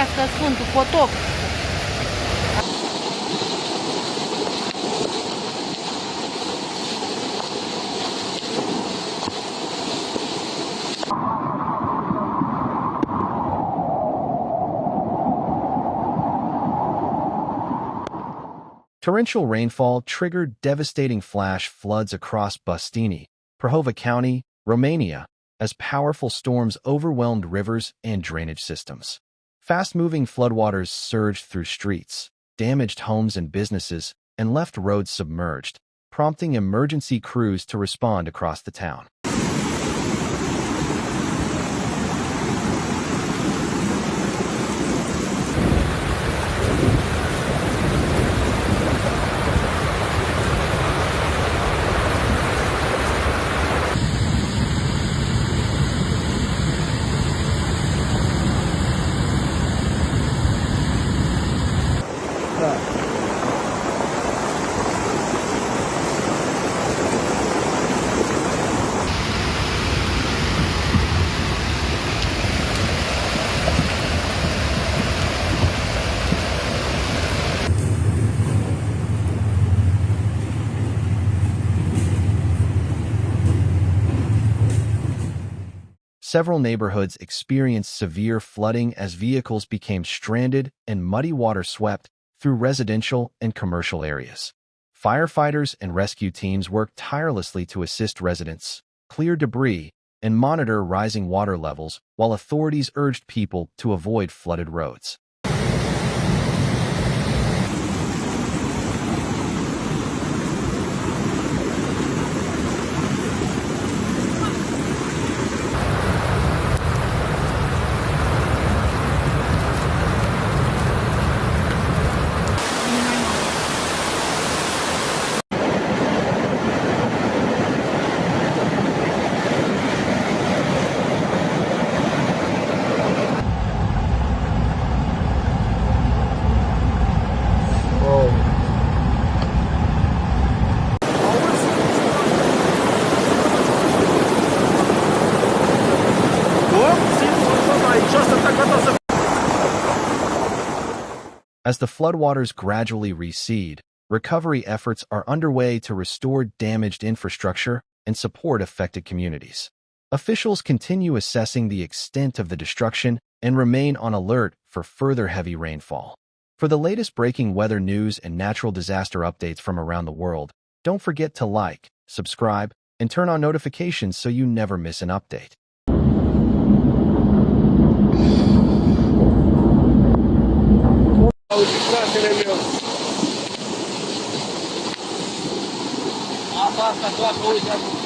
ferească Sfântul Potop. Torrential rainfall triggered devastating flash floods across Bușteni, Prahova County, Romania, as powerful storms overwhelmed rivers and drainage systems. Fast-moving floodwaters surged through streets, damaged homes and businesses, and left roads submerged, prompting emergency crews to respond across the town. Several neighborhoods experienced severe flooding as vehicles became stranded and muddy water swept through residential and commercial areas. Firefighters and rescue teams worked tirelessly to assist residents, clear debris, and monitor rising water levels while authorities urged people to avoid flooded roads. As the floodwaters gradually recede, recovery efforts are underway to restore damaged infrastructure and support affected communities. Officials continue assessing the extent of the destruction and remain on alert for further heavy rainfall. For the latest breaking weather news and natural disaster updates from around the world, don't forget to like, subscribe, and turn on notifications so you never miss an update. Apa asta toată, uite acum.